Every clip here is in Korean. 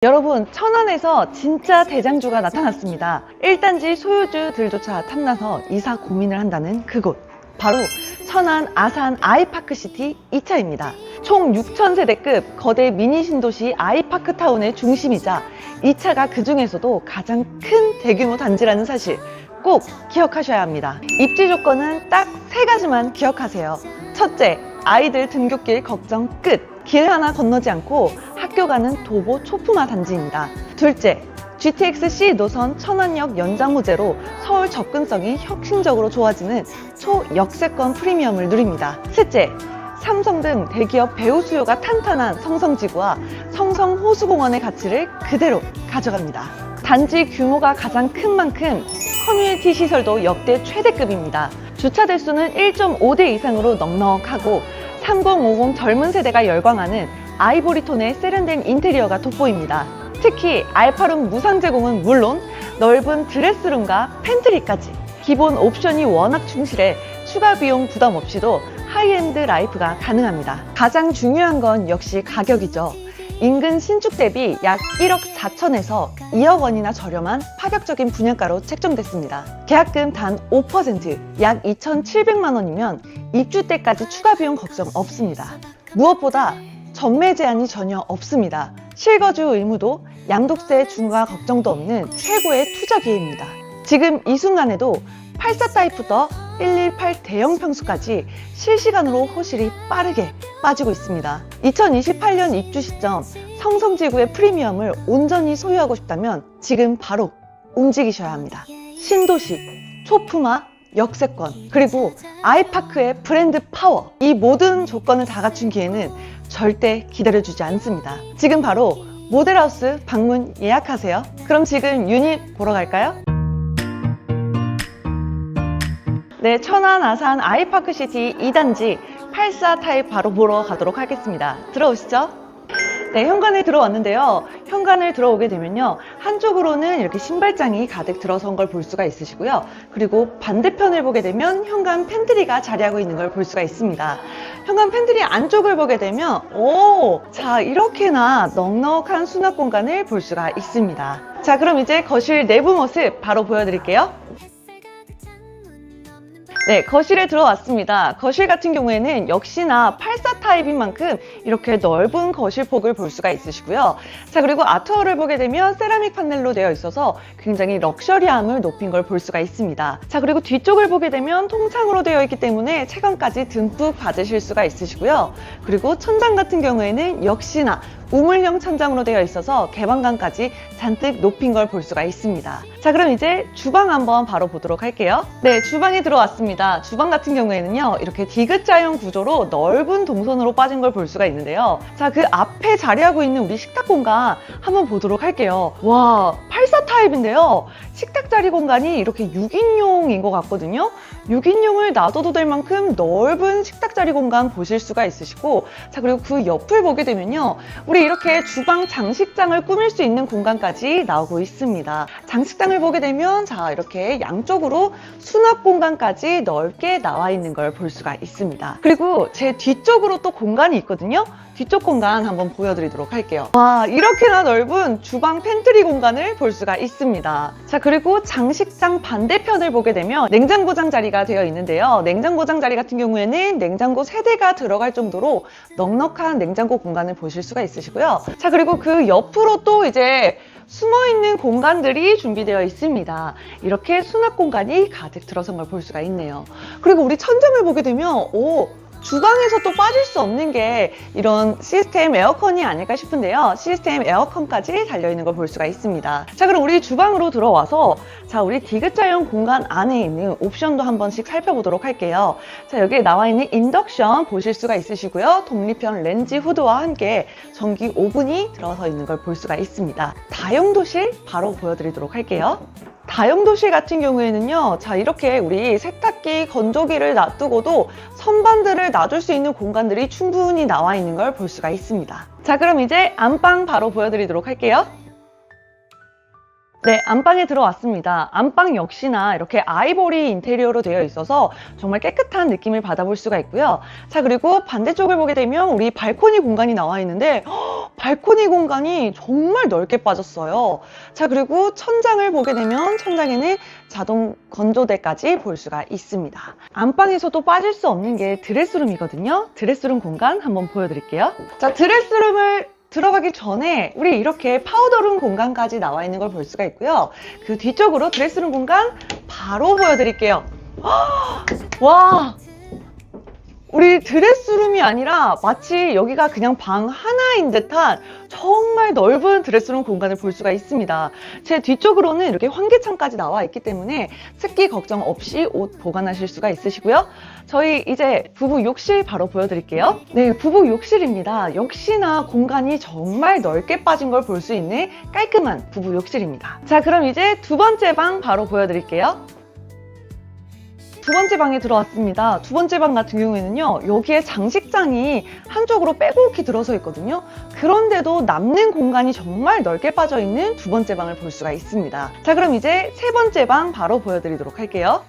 여러분, 천안에서 진짜 대장주가 나타났습니다. 1단지 소유주들조차 탐나서 이사 고민을 한다는 그곳, 바로 천안 아산 아이파크시티 2차입니다. 총 6,000세대급 거대 미니 신도시 아이파크타운의 중심이자 2차가 그 중에서도 가장 큰 대규모 단지라는 사실 꼭 기억하셔야 합니다. 입지 조건은 딱 3가지만 기억하세요. 첫째, 아이들 등굣길 걱정 끝. 길 하나 건너지 않고 학교 가는 도보 초품화 단지입니다. 둘째, GTX-C 노선 천안역 연장 호재로 서울 접근성이 혁신적으로 좋아지는 초역세권 프리미엄을 누립니다. 셋째, 삼성 등 대기업 배우 수요가 탄탄한 성성지구와 성성호수공원의 가치를 그대로 가져갑니다. 단지 규모가 가장 큰 만큼 커뮤니티 시설도 역대 최대급입니다. 주차 대수는 1.5대 이상으로 넉넉하고 3050 젊은 세대가 열광하는 아이보리톤의 세련된 인테리어가 돋보입니다. 특히 알파룸 무상 제공은 물론 넓은 드레스룸과 팬트리까지 기본 옵션이 워낙 충실해 추가 비용 부담 없이도 하이엔드 라이프가 가능합니다. 가장 중요한 건 역시 가격이죠. 인근 신축 대비 약 1억 4천에서 2억 원이나 저렴한 파격적인 분양가로 책정됐습니다. 계약금 단 5%, 약 2,700만 원이면 입주 때까지 추가 비용 걱정 없습니다. 무엇보다 전매 제한이 전혀 없습니다. 실거주 의무도 양도세 중과 걱정도 없는 최고의 투자 기회입니다. 지금 이 순간에도 84 타입부터 118 대형 평수까지 실시간으로 호실이 빠르게 빠지고 있습니다. 2028년 입주 시점 성성지구의 프리미엄을 온전히 소유하고 싶다면 지금 바로 움직이셔야 합니다. 신도시, 초품화, 역세권, 그리고 아이파크의 브랜드 파워, 이 모든 조건을 다 갖춘 기회는 절대 기다려주지 않습니다. 지금 바로 모델하우스 방문 예약하세요. 그럼 지금 유닛 보러 갈까요? 네, 천안 아산 아이파크시티 2단지 84 타입 바로 보러 가도록 하겠습니다. 들어오시죠. 네, 현관에 들어왔는데요. 현관을 들어오게 되면요, 한쪽으로는 이렇게 신발장이 가득 들어선 걸 볼 수가 있으시고요. 그리고 반대편을 보게 되면 현관 팬트리가 자리하고 있는 걸 볼 수가 있습니다. 현관 팬트리 안쪽을 보게 되면 자, 이렇게나 넉넉한 수납 공간을 볼 수가 있습니다. 자, 그럼 이제 거실 내부 모습 바로 보여드릴게요. 네, 거실에 들어왔습니다. 거실 같은 경우에는 역시나 84 타입인 만큼 이렇게 넓은 거실 폭을 볼 수가 있으시고요. 자, 그리고 아트월을 보게 되면 세라믹 판넬로 되어 있어서 굉장히 럭셔리함을 높인 걸 볼 수가 있습니다. 자, 그리고 뒤쪽을 보게 되면 통창으로 되어 있기 때문에 채광까지 듬뿍 받으실 수가 있으시고요. 그리고 천장 같은 경우에는 역시나 우물형 천장으로 되어 있어서 개방감까지 잔뜩 높인 걸 볼 수가 있습니다. 자, 그럼 이제 주방 한번 바로 보도록 할게요. 네, 주방에 들어왔습니다. 주방 같은 경우에는요, 이렇게 디귿자형 구조로 넓은 동선으로 빠진 걸 볼 수가 있는데요. 자, 그 앞에 자리하고 있는 우리 식탁 공간 한번 보도록 할게요. 와, 84 타입인데요. 식탁 자리 공간이 이렇게 6인용인 것 같거든요. 6인용을 놔둬도 될 만큼 넓은 식탁 자리 공간 보실 수가 있으시고, 자, 그리고 그 옆을 보게 되면요, 우리 이렇게 주방 장식장을 꾸밀 수 있는 공간까지 나오고 있습니다. 장식장을 보게 되면 자, 이렇게 양쪽으로 수납 공간까지 넓게 나와 있는 걸 볼 수가 있습니다. 그리고 제 뒤쪽으로 또 공간이 있거든요. 뒤쪽 공간 한번 보여드리도록 할게요. 와, 이렇게나 넓은 주방 팬트리 공간을 볼 수가 있습니다. 자, 그리고 장식장 반대편을 보게 되면 냉장고장 자리가 되어 있는데요. 냉장고장 자리 같은 경우에는 냉장고 3대가 들어갈 정도로 넉넉한 냉장고 공간을 보실 수가 있으시고요. 자, 그리고 그 옆으로 또 이제 숨어있는 공간들이 준비되어 있습니다. 이렇게 수납 공간이 가득 들어선 걸 볼 수가 있네요. 그리고 우리 천장을 보게 되면 주방에서 또 빠질 수 없는 게 이런 시스템 에어컨이 아닐까 싶은데요. 시스템 에어컨까지 달려있는 걸 볼 수가 있습니다. 자, 그럼 우리 주방으로 들어와서 자, 우리 디귿자형 공간 안에 있는 옵션도 한 번씩 살펴보도록 할게요. 자, 여기에 나와 있는 인덕션 보실 수가 있으시고요. 독립형 렌즈 후드와 함께 전기 오븐이 들어서 있는 걸 볼 수가 있습니다. 다용도실 바로 보여드리도록 할게요. 다용도실 같은 경우에는요, 자, 이렇게 우리 세탁기, 건조기를 놔두고도 선반들을 놔둘 수 있는 공간들이 충분히 나와 있는 걸 볼 수가 있습니다. 자, 그럼 이제 안방 바로 보여드리도록 할게요. 네, 안방에 들어왔습니다. 안방 역시나 이렇게 아이보리 인테리어로 되어 있어서 정말 깨끗한 느낌을 받아볼 수가 있고요. 자, 그리고 반대쪽을 보게 되면 우리 발코니 공간이 나와 있는데 발코니 공간이 정말 넓게 빠졌어요. 자, 그리고 천장을 보게 되면 천장에는 자동 건조대까지 볼 수가 있습니다. 안방에서도 빠질 수 없는 게 드레스룸이거든요. 드레스룸 공간 한번 보여드릴게요. 자, 드레스룸을 들어가기 전에 우리 이렇게 파우더룸 공간까지 나와 있는 걸 볼 수가 있고요. 그 뒤쪽으로 드레스룸 공간 바로 보여드릴게요. 와! 우리 드레스룸이 아니라 마치 여기가 그냥 방 하나인 듯한 정말 넓은 드레스룸 공간을 볼 수가 있습니다. 제 뒤쪽으로는 이렇게 환기창까지 나와 있기 때문에 습기 걱정 없이 옷 보관하실 수가 있으시고요. 저희 이제 부부 욕실 바로 보여드릴게요. 네, 부부 욕실입니다. 역시나 공간이 정말 넓게 빠진 걸 볼 수 있는 깔끔한 부부 욕실입니다. 자, 그럼 이제 두 번째 방 바로 보여드릴게요. 두 번째 방에 들어왔습니다. 두 번째 방 같은 경우에는요, 여기에 장식장이 한쪽으로 빼곡히 들어서 있거든요. 그런데도 남는 공간이 정말 넓게 빠져 있는 두 번째 방을 볼 수가 있습니다. 자, 그럼 이제 세 번째 방 바로 보여드리도록 할게요.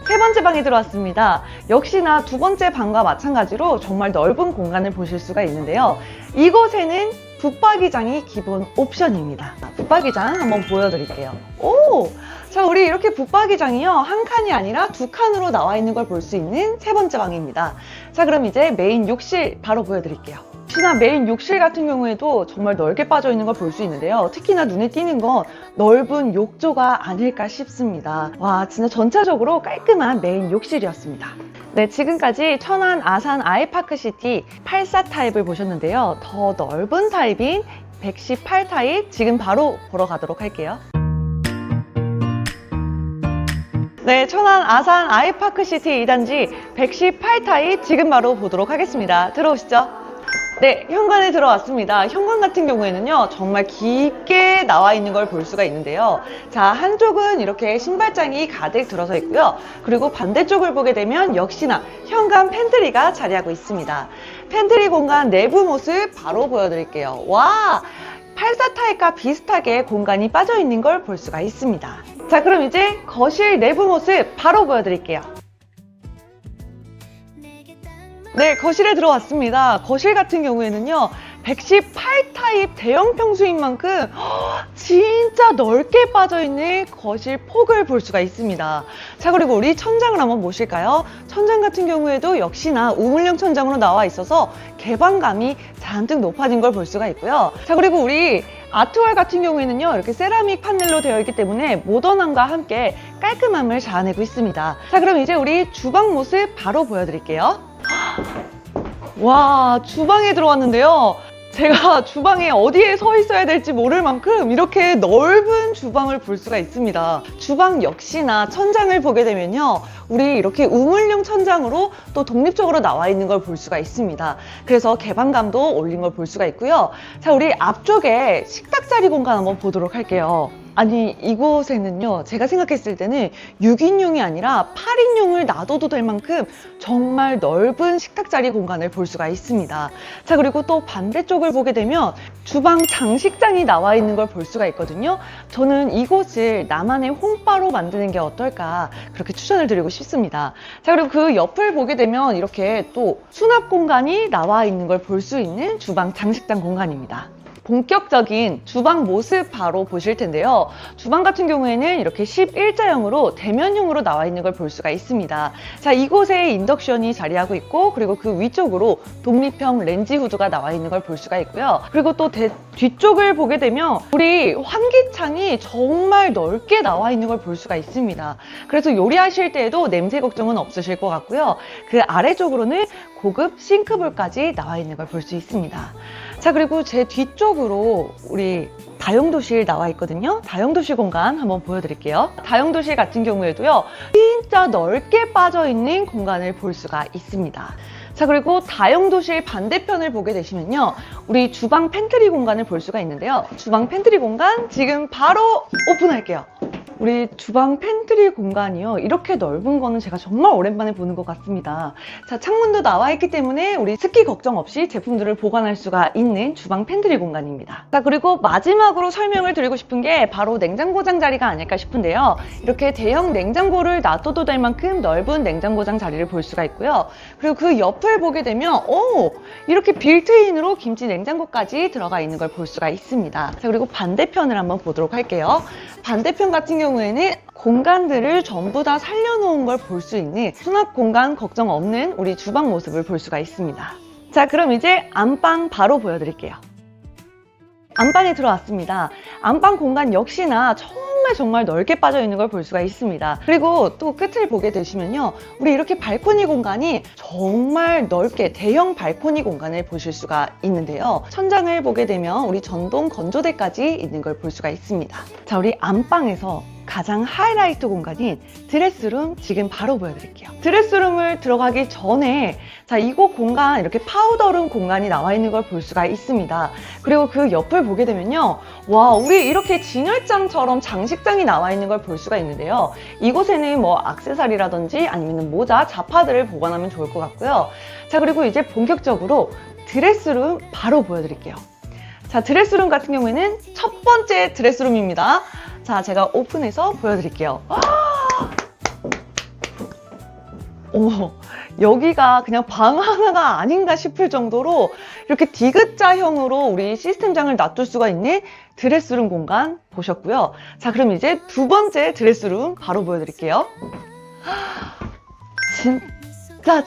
세 번째 방에 들어왔습니다. 역시나 두 번째 방과 마찬가지로 정말 넓은 공간을 보실 수가 있는데요. 이곳에는 붙박이장이 기본 옵션입니다. 붙박이장 한번 보여드릴게요. 오! 자, 우리 이렇게 붙박이장이요, 한 칸이 아니라 두 칸으로 나와 있는 걸 볼 수 있는 세 번째 방입니다. 자, 그럼 이제 메인 욕실 바로 보여드릴게요. 혹시나 메인 욕실 같은 경우에도 정말 넓게 빠져 있는 걸 볼 수 있는데요. 특히나 눈에 띄는 건 넓은 욕조가 아닐까 싶습니다. 와, 진짜 전체적으로 깔끔한 메인 욕실이었습니다. 네, 지금까지 천안 아산 아이파크시티 84 타입을 보셨는데요. 더 넓은 타입인 118 타입 지금 바로 보러 가도록 할게요. 네, 천안 아산 아이파크시티 2단지 118 타입 지금 바로 보도록 하겠습니다. 들어오시죠. 네, 현관에 들어왔습니다. 현관 같은 경우에는요, 정말 깊게 나와 있는 걸 볼 수가 있는데요. 자, 한쪽은 이렇게 신발장이 가득 들어서 있고요. 그리고 반대쪽을 보게 되면 역시나 현관 팬트리가 자리하고 있습니다. 팬트리 공간 내부 모습 바로 보여드릴게요. 와! 84 타입과 비슷하게 공간이 빠져 있는 걸 볼 수가 있습니다. 자, 그럼 이제 거실 내부 모습 바로 보여드릴게요. 네, 거실에 들어왔습니다. 거실 같은 경우에는요, 118 타입 대형 평수인 만큼 진짜 넓게 빠져있는 거실 폭을 볼 수가 있습니다. 자, 그리고 우리 천장을 한번 보실까요? 천장 같은 경우에도 역시나 우물형 천장으로 나와 있어서 개방감이 잔뜩 높아진 걸 볼 수가 있고요. 자, 그리고 우리 아트월 같은 경우에는요, 이렇게 세라믹 파넬로 되어 있기 때문에 모던함과 함께 깔끔함을 자아내고 있습니다. 자, 그럼 이제 우리 주방 모습 바로 보여드릴게요. 와, 주방에 들어왔는데요. 제가 주방에 어디에 서 있어야 될지 모를 만큼 이렇게 넓은 주방을 볼 수가 있습니다. 주방 역시나 천장을 보게 되면요, 우리 이렇게 우물형 천장으로 또 독립적으로 나와 있는 걸 볼 수가 있습니다. 그래서 개방감도 올린 걸 볼 수가 있고요. 자, 우리 앞쪽에 식탁 자리 공간 한번 보도록 할게요. 아니, 이곳에는요, 제가 생각했을 때는 6인용이 아니라 8인용을 놔둬도 될 만큼 정말 넓은 식탁 자리 공간을 볼 수가 있습니다. 자, 그리고 또 반대쪽을 보게 되면 주방 장식장이 나와 있는 걸 볼 수가 있거든요. 저는 이곳을 나만의 홈바로 만드는 게 어떨까, 그렇게 추천을 드리고 싶습니다. 자, 그리고 그 옆을 보게 되면 이렇게 또 수납 공간이 나와 있는 걸 볼 수 있는 주방 장식장 공간입니다. 본격적인 주방 모습 바로 보실 텐데요. 주방 같은 경우에는 이렇게 11자형으로 대면형으로 나와 있는 걸 볼 수가 있습니다. 자, 이곳에 인덕션이 자리하고 있고, 그리고 그 위쪽으로 독립형 렌지 후드가 나와 있는 걸 볼 수가 있고요. 그리고 또 뒤쪽을 보게 되면 우리 환기창이 정말 넓게 나와 있는 걸 볼 수가 있습니다. 그래서 요리하실 때에도 냄새 걱정은 없으실 것 같고요. 그 아래쪽으로는 고급 싱크볼까지 나와 있는 걸 볼 수 있습니다. 자, 그리고 제 뒤쪽으로 우리 다용도실 나와 있거든요. 다용도실 공간 한번 보여드릴게요. 다용도실 같은 경우에도요, 진짜 넓게 빠져 있는 공간을 볼 수가 있습니다. 자, 그리고 다용도실 반대편을 보게 되시면요, 우리 주방 팬트리 공간을 볼 수가 있는데요. 주방 팬트리 공간 지금 바로 오픈할게요. 우리 주방 팬트리 공간이요. 이렇게 넓은 거는 제가 정말 오랜만에 보는 것 같습니다. 자, 창문도 나와 있기 때문에 우리 습기 걱정 없이 제품들을 보관할 수가 있는 주방 팬트리 공간입니다. 자, 그리고 마지막으로 설명을 드리고 싶은 게 바로 냉장고장 자리가 아닐까 싶은데요. 이렇게 대형 냉장고를 놔둬도 될 만큼 넓은 냉장고장 자리를 볼 수가 있고요. 그리고 그 옆을 보게 되면 이렇게 빌트인으로 김치 냉장고까지 들어가 있는 걸 볼 수가 있습니다. 자, 그리고 반대편을 한번 보도록 할게요. 반대편 같은 경우에는 공간들을 전부 다 살려놓은 걸 볼 수 있는 수납 공간 걱정 없는 우리 주방 모습을 볼 수가 있습니다. 자, 그럼 이제 안방 바로 보여드릴게요. 안방에 들어왔습니다. 안방 공간 역시나 정말 넓게 빠져 있는 걸 볼 수가 있습니다. 그리고 또 끝을 보게 되시면요, 우리 이렇게 발코니 공간이 정말 넓게 대형 발코니 공간을 보실 수가 있는데요. 천장을 보게 되면 우리 전동 건조대까지 있는 걸 볼 수가 있습니다. 자, 우리 안방에서 가장 하이라이트 공간인 드레스룸 지금 바로 보여드릴게요. 드레스룸을 들어가기 전에 자, 이곳 공간 이렇게 파우더룸 공간이 나와 있는 걸 볼 수가 있습니다. 그리고 그 옆을 보게 되면요, 와, 우리 이렇게 진열장처럼 장식장이 나와 있는 걸 볼 수가 있는데요. 이곳에는 뭐 액세서리라든지 아니면 모자, 자파들을 보관하면 좋을 것 같고요. 자, 그리고 이제 본격적으로 드레스룸 바로 보여드릴게요. 자, 드레스룸 같은 경우에는 첫 번째 드레스룸입니다. 자, 제가 오픈해서 보여드릴게요. 어머, 여기가 그냥 방 하나가 아닌가 싶을 정도로 이렇게 디귿자형으로 우리 시스템장을 놔둘 수가 있는 드레스룸 공간 보셨고요. 자, 그럼 이제 두 번째 드레스룸 바로 보여드릴게요.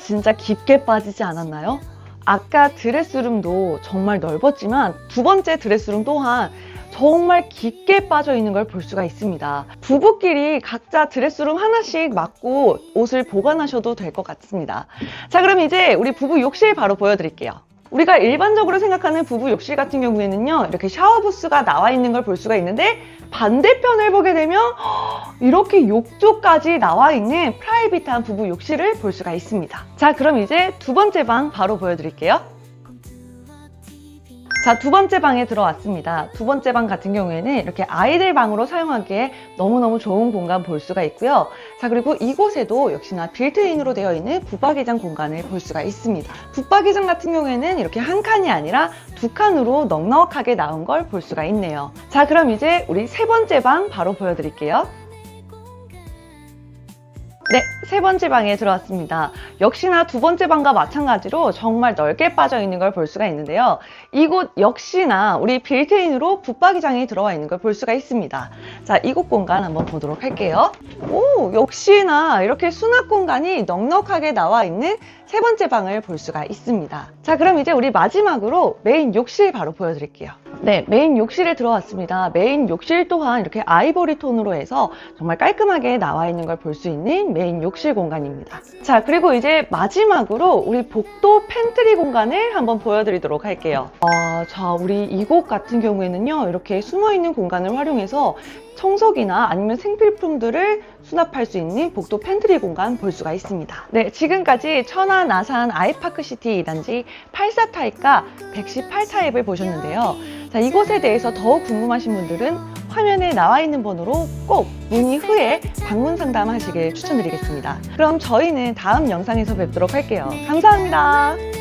진짜 깊게 빠지지 않았나요? 아까 드레스룸도 정말 넓었지만 두 번째 드레스룸 또한 정말 깊게 빠져 있는 걸 볼 수가 있습니다. 부부끼리 각자 드레스룸 하나씩 맡고 옷을 보관하셔도 될 것 같습니다. 자, 그럼 이제 우리 부부 욕실 바로 보여드릴게요. 우리가 일반적으로 생각하는 부부 욕실 같은 경우에는요, 이렇게 샤워 부스가 나와 있는 걸 볼 수가 있는데 반대편을 보게 되면 이렇게 욕조까지 나와 있는 프라이빗한 부부 욕실을 볼 수가 있습니다. 자, 그럼 이제 두 번째 방 바로 보여드릴게요. 자, 두 번째 방에 들어왔습니다. 두 번째 방 같은 경우에는 이렇게 아이들 방으로 사용하기에 너무너무 좋은 공간 볼 수가 있고요. 자, 그리고 이곳에도 역시나 빌트인으로 되어 있는 붙박이장 공간을 볼 수가 있습니다. 붙박이장 같은 경우에는 이렇게 한 칸이 아니라 두 칸으로 넉넉하게 나온 걸 볼 수가 있네요. 자, 그럼 이제 우리 세 번째 방 바로 보여드릴게요. 네, 세 번째 방에 들어왔습니다. 역시나 두 번째 방과 마찬가지로 정말 넓게 빠져 있는 걸 볼 수가 있는데요. 이곳 역시나 우리 빌트인으로 붙박이장이 들어와 있는 걸 볼 수가 있습니다. 자, 이곳 공간 한번 보도록 할게요. 오, 역시나 이렇게 수납 공간이 넉넉하게 나와 있는 세 번째 방을 볼 수가 있습니다. 자, 그럼 이제 우리 마지막으로 메인 욕실 바로 보여드릴게요. 네, 메인 욕실에 들어왔습니다. 메인 욕실 또한 이렇게 아이보리 톤으로 해서 정말 깔끔하게 나와 있는 걸 볼 수 있는 메인 욕실 공간입니다. 자, 그리고 이제 마지막으로 우리 복도 팬트리 공간을 한번 보여드리도록 할게요. 자, 우리 이곳 같은 경우에는요, 이렇게 숨어있는 공간을 활용해서 청소기나 아니면 생필품들을 수납할 수 있는 복도 팬트리 공간 볼 수가 있습니다. 네, 지금까지 천안 아산 아이파크시티 2단지 84타입과 118타입을 보셨는데요. 자, 이곳에 대해서 더 궁금하신 분들은 화면에 나와 있는 번호로 꼭 문의 후에 방문 상담하시길 추천드리겠습니다. 그럼 저희는 다음 영상에서 뵙도록 할게요. 감사합니다.